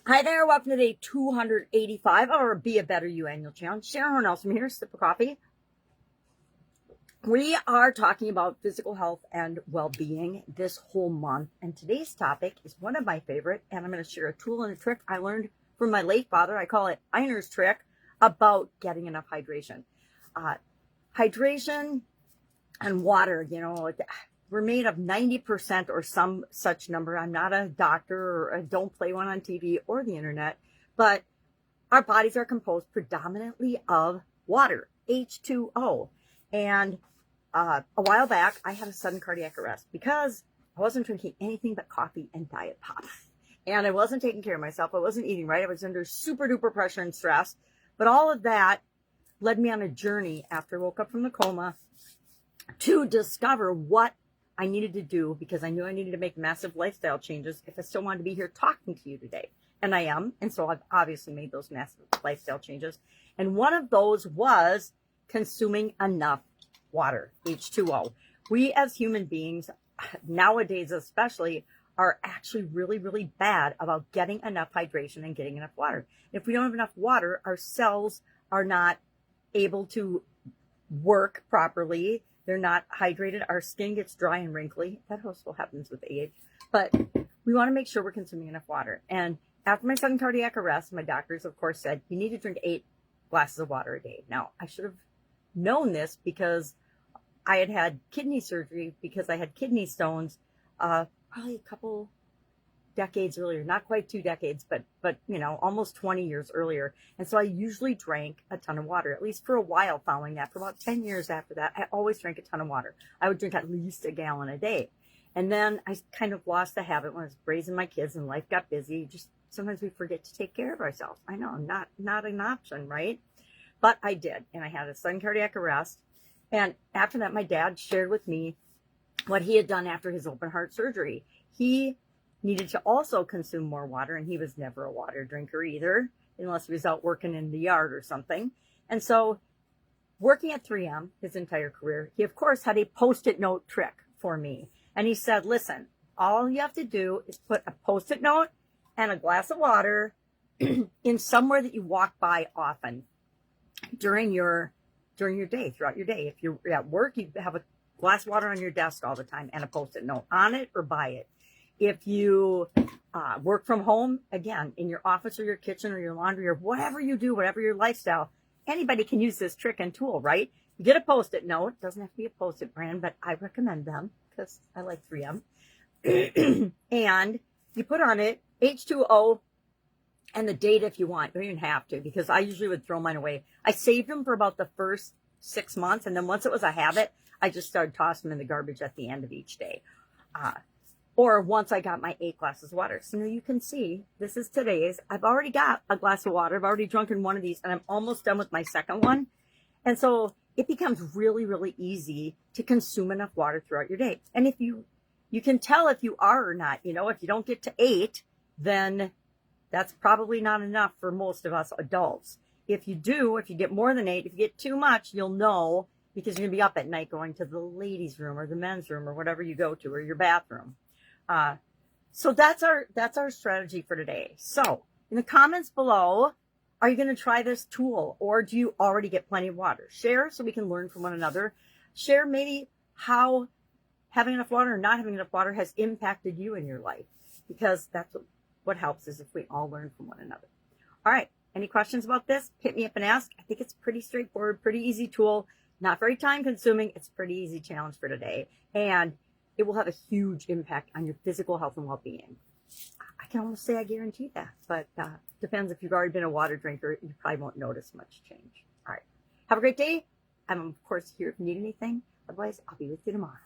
Hi there, welcome to day 285 of our Be a Better You annual challenge. Sharon Horne-Ellstrom here, sip of coffee. We are talking about physical health and well-being this whole month, and today's topic is one of my favorite, and I'm going to share a tool and a trick I learned from my late father. I call it Einer's trick about getting enough hydration. Hydration and water, we're made of 90% or some such number. I'm not a doctor, or I don't play one on TV or the internet, but our bodies are composed predominantly of water, H2O. And a while back, I had a sudden cardiac arrest because I wasn't drinking anything but coffee and Diet Pop. And I wasn't taking care of myself. I wasn't eating right. I was under super duper pressure and stress. But all of that led me on a journey after I woke up from the coma to discover what I needed to do, because I knew I needed to make massive lifestyle changes if I still wanted to be here talking to you today. And I am. And so I've obviously made those massive lifestyle changes. And one of those was consuming enough water, H2O. We as human beings, nowadays especially, are actually really, really bad about getting enough hydration and getting enough water. If we don't have enough water, our cells are not able to work properly. They're not hydrated. Our skin gets dry and wrinkly. That also happens with age. But we want to make sure we're consuming enough water. And after my sudden cardiac arrest, my doctors, of course, said, you need to drink 8 glasses of water a day. Now, I should have known this because I had had kidney surgery because I had kidney stones probably a couple decades earlier, not quite 2 decades, but almost 20 years earlier. And so I usually drank a ton of water, at least for a while following that. For about 10 years after that, I always drank a ton of water. I would drink at least a gallon a day. And then I kind of lost the habit when I was raising my kids and life got busy. Just sometimes we forget to take care of ourselves. I know, not an option, right? But I did. And I had a sudden cardiac arrest. And after that, my dad shared with me what he had done after his open heart surgery. He needed to also consume more water, and he was never a water drinker either, unless he was out working in the yard or something. And so, working at 3M his entire career, he of course had a post-it note trick for me. And he said, listen, all you have to do is put a post-it note and a glass of water in somewhere that you walk by often during your day, throughout your day. If you're at work, you have a glass of water on your desk all the time and a post-it note on it or by it. If you work from home, again, in your office or your kitchen or your laundry or whatever you do, whatever your lifestyle, anybody can use this trick and tool, right? You get a Post-it note. It doesn't have to be a Post-it brand, but I recommend them because I like 3M. And you put on it H2O and the date if you want. You don't even have to, because I usually would throw mine away. I saved them for about the first 6 months, and then once it was a habit, I just started tossing them in the garbage at the end of each day. Or once I got my 8 glasses of water. So now you can see, this is today's. I've already got a glass of water. I've already drunken one of these, and I'm almost done with my second one. And so it becomes really, really easy to consume enough water throughout your day. And if you can tell if you are or not, if you don't get to 8, then that's probably not enough for most of us adults. If you do, if you get more than 8, if you get too much, you'll know, because you're going to be up at night going to the ladies' room or the men's room or whatever you go to, or your bathroom. So that's our strategy for today. So in the comments below, are you going to try this tool, or do you already get plenty of water? Share so we can learn from one another. Share maybe how having enough water or not having enough water has impacted you in your life, because that's what helps is if we all learn from one another. All right. Any questions about this? Hit me up and ask. I think it's pretty straightforward, pretty easy tool, not very time consuming. It's a pretty easy challenge for today. And it will have a huge impact on your physical health and well-being. I can almost say I guarantee that, but depends. If you've already been a water drinker, you probably won't notice much change. All right. Have a great day. I'm, of course, here if you need anything. Otherwise, I'll be with you tomorrow.